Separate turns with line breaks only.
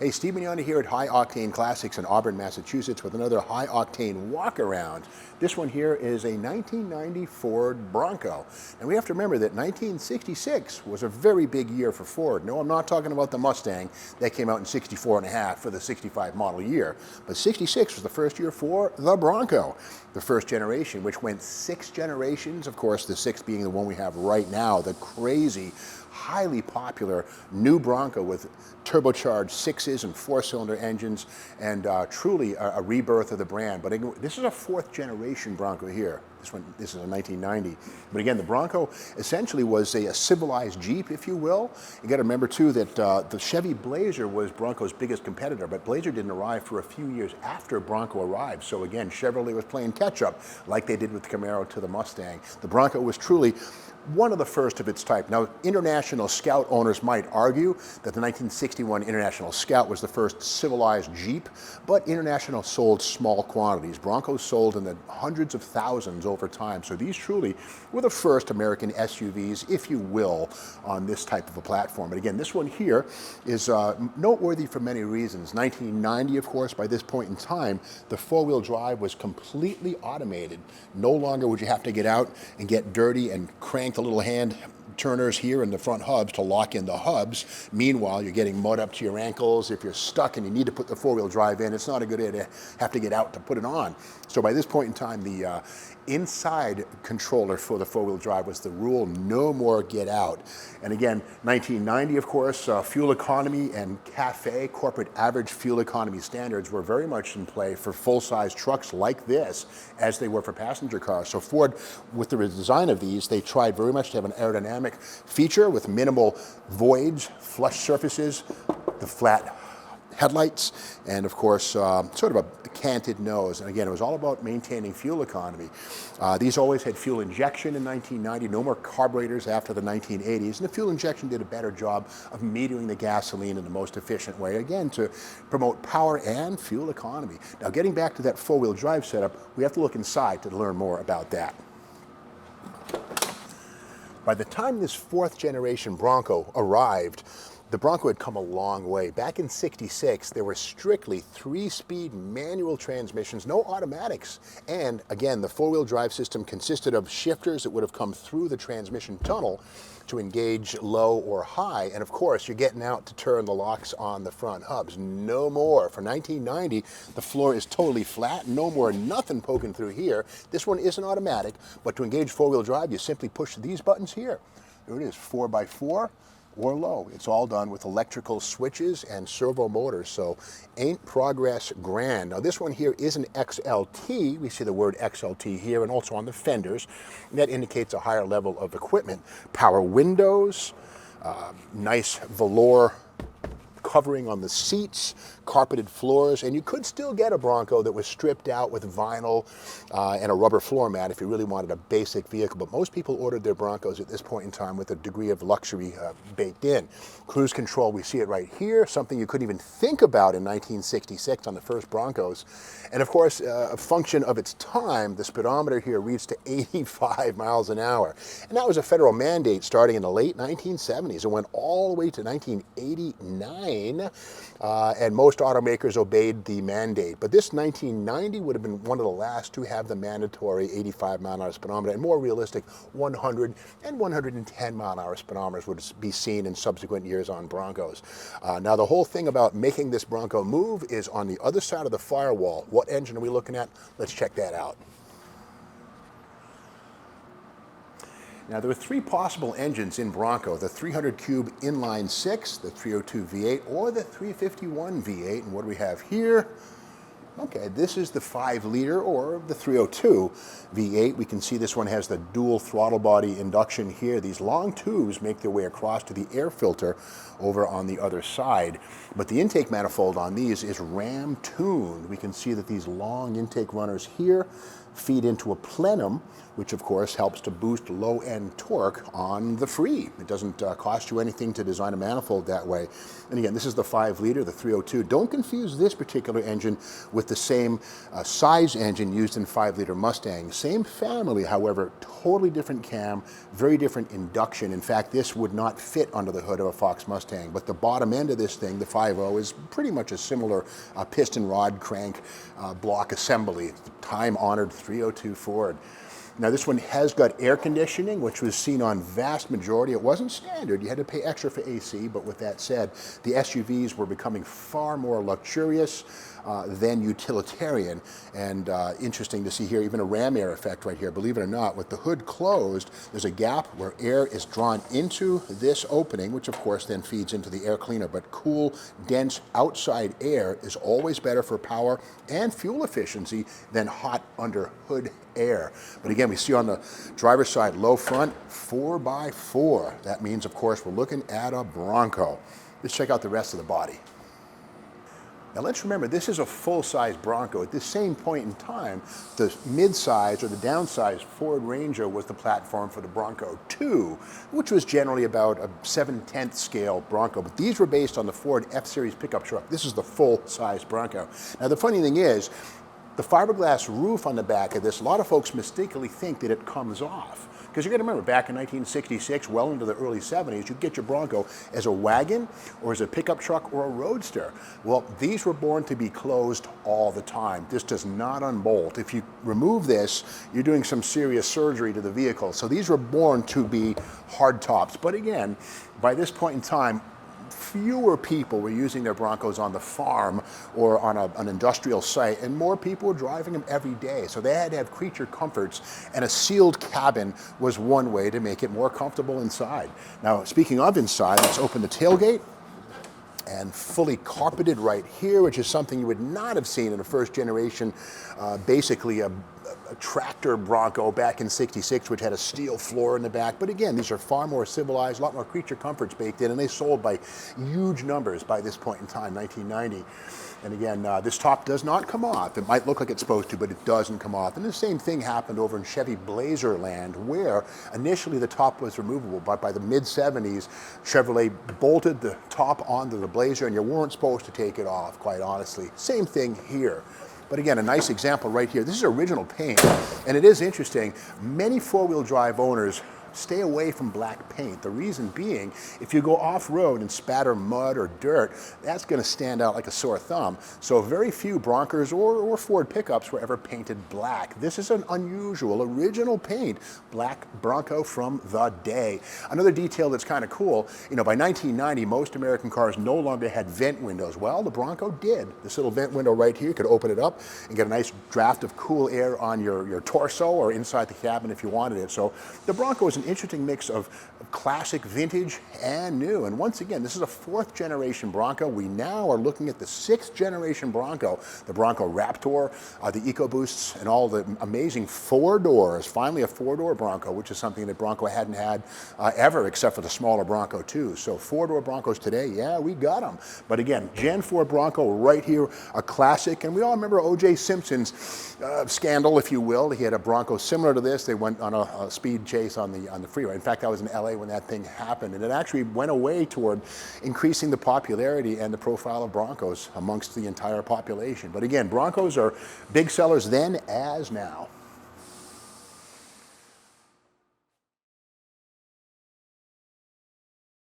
Hey, Steve Magnante here at High Octane Classics in Auburn, Massachusetts with another high octane walk-around. This one here is a 1990 Ford Bronco. And we have to remember that 1966 was a very big year for Ford. No, I'm not talking about the Mustang that came out in 64 and a half for the 65 model year. But 66 was the first year for the Bronco, the first generation, which went 6 generations. Of course, the 6th being the one we have right now, the crazy, highly popular new Bronco with turbocharged 6s and 4-cylinder engines, and truly a rebirth of the brand. But this is a 4th generation Bronco here. This is a 1990. But again, the Bronco essentially was a civilized Jeep, if you will. You got to remember too that the Chevy Blazer was Bronco's biggest competitor, but Blazer didn't arrive for a few years after Bronco arrived. So again, Chevrolet was playing catch up like they did with the Camaro to the Mustang. The Bronco was truly one of the first of its type. Now, International Scout owners might argue that the 1961 International Scout was the first civilized Jeep, but International sold small quantities. Broncos sold in the hundreds of thousands over time. So these truly were the first American SUVs, if you will, on this type of a platform. But again, this one here is noteworthy for many reasons. 1990, of course, by this point in time, the 4-wheel drive was completely automated. No longer would you have to get out and get dirty and crank the little hand turners here in the front hubs to lock in the hubs. Meanwhile, you're getting mud up to your ankles. If you're stuck and you need to put the 4-wheel drive in, it's not a good idea to have to get out to put it on. So by this point in time, the inside controller for the 4-wheel drive was the rule: no more get out. And again, 1990, of course, fuel economy and CAFE, corporate average fuel economy standards, were very much in play for full-size trucks like this as they were for passenger cars. So Ford, with the design of these, they tried very much to have an aerodynamic feature with minimal voids, flush surfaces, the flat headlights, and of course sort of a canted nose. And again, it was all about maintaining fuel economy. These always had fuel injection in 1990, no more carburetors after the 1980s, and the fuel injection did a better job of metering the gasoline in the most efficient way, again, to promote power and fuel economy. Now, getting back to that 4-wheel drive setup, we have to look inside to learn more about that. By the time this 4th generation Bronco arrived, the Bronco had come a long way. Back in '66, there were strictly 3-speed manual transmissions, no automatics. And again, the 4-wheel drive system consisted of shifters that would have come through the transmission tunnel to engage low or high. And of course, you're getting out to turn the locks on the front hubs. No more. For 1990, the floor is totally flat. No more, nothing poking through here. This one isn't automatic, but to engage 4-wheel drive, you simply push these buttons here. There it is, 4x4. Or low. It's all done with electrical switches and servo motors, so ain't progress grand. Now this one here is an XLT. We see the word XLT here and also on the fenders. And that indicates a higher level of equipment. Power windows, nice velour covering on the seats, carpeted floors, and you could still get a Bronco that was stripped out with vinyl and a rubber floor mat if you really wanted a basic vehicle. But most people ordered their Broncos at this point in time with a degree of luxury baked in. Cruise control, we see it right here, something you couldn't even think about in 1966 on the first Broncos. And of course, a function of its time, the speedometer here reached to 85 miles an hour. And that was a federal mandate starting in the late 1970s. It went all the way to 1989. And most automakers obeyed the mandate. But this 1990 would have been one of the last to have the mandatory 85 mile an hour speedometer, and more realistic 100 and 110 mile an hour speedometers would be seen in subsequent years on Broncos. Now the whole thing about making this Bronco move is on the other side of the firewall. What engine are we looking at? Let's check that out. Now, there were 3 possible engines in Bronco: the 300 cube inline 6, the 302 V8, or the 351 V8. And what do we have here? Okay, this is the 5-liter or the 302 V8. We can see this one has the dual throttle body induction here. These long tubes make their way across to the air filter over on the other side. But the intake manifold on these is ram tuned. We can see that these long intake runners here, feed into a plenum, which of course helps to boost low-end torque on the free. It doesn't cost you anything to design a manifold that way. And again, this is the 5-liter, the 302. Don't confuse this particular engine with the same size engine used in 5-liter Mustang. Same family, however, totally different cam, very different induction. In fact, this would not fit under the hood of a Fox Mustang, but the bottom end of this thing, the 5.0, is pretty much a similar piston rod crank block assembly. It's the time-honored 302 Ford. Now this one has got air conditioning, which was seen on vast majority. It wasn't standard. You had to pay extra for AC, but with that said, the SUVs were becoming far more luxurious than utilitarian. And interesting to see here, even a ram air effect right here. Believe it or not, with the hood closed, there's a gap where air is drawn into this opening, which of course then feeds into the air cleaner. But cool, dense outside air is always better for power and fuel efficiency than hot under hood air. But again, we see on the driver's side, low front, 4x4. That means, of course, we're looking at a Bronco. Let's check out the rest of the body. Now let's remember, this is a full-size Bronco. At this same point in time, the mid-size or the downsized Ford Ranger was the platform for the Bronco 2, which was generally about a 7/10 scale Bronco. But these were based on the Ford F-Series pickup truck. This is the full-size Bronco. Now the funny thing is, the fiberglass roof on the back of this, a lot of folks mistakenly think that it comes off. Because you got to remember, back in 1966, well into the early 70s, you'd get your Bronco as a wagon or as a pickup truck or a roadster. Well, these were born to be closed all the time. This does not unbolt. If you remove this, you're doing some serious surgery to the vehicle. So these were born to be hard tops. But again, by this point in time, fewer people were using their Broncos on the farm or on an industrial site, and more people were driving them every day. So they had to have creature comforts, and a sealed cabin was one way to make it more comfortable inside. Now, speaking of inside, let's open the tailgate. And fully carpeted right here, which is something you would not have seen in a first generation, basically a tractor Bronco back in '66, which had a steel floor in the back. But again, these are far more civilized, a lot more creature comforts baked in, and they sold by huge numbers by this point in time, 1990. And again, this top does not come off. It might look like it's supposed to, but it doesn't come off. And the same thing happened over in Chevy Blazer land, where initially the top was removable, but by the mid-'70s, Chevrolet bolted the top onto the Blazer, and you weren't supposed to take it off, quite honestly. Same thing here. But again, a nice example right here. This is original paint, and it is interesting. Many four-wheel drive owners stay away from black paint. The reason being, if you go off-road and spatter mud or dirt, that's going to stand out like a sore thumb. So very few Broncos or Ford pickups were ever painted black. This is an unusual, original paint, black Bronco from the day. Another detail that's kind of cool, you know, by 1990, most American cars no longer had vent windows. Well, the Bronco did. This little vent window right here, you could open it up and get a nice draft of cool air on your torso or inside the cabin if you wanted it. So the Bronco is an interesting mix of classic, vintage, and new. And once again, this is a 4th generation Bronco. We now are looking at the 6th generation Bronco, the Bronco Raptor, the EcoBoosts, and all the amazing 4 doors. Finally, a 4-door Bronco, which is something that Bronco hadn't had ever, except for the smaller Bronco 2. So 4-door Broncos today, yeah, we got them. But again, Gen 4 Bronco right here, a classic. And we all remember O.J. Simpson's scandal, if you will. He had a Bronco similar to this. They went on a speed chase on the freeway. In fact, I was in LA when that thing happened, and it actually went away toward increasing the popularity and the profile of Broncos amongst the entire population. But again, Broncos are big sellers then as now.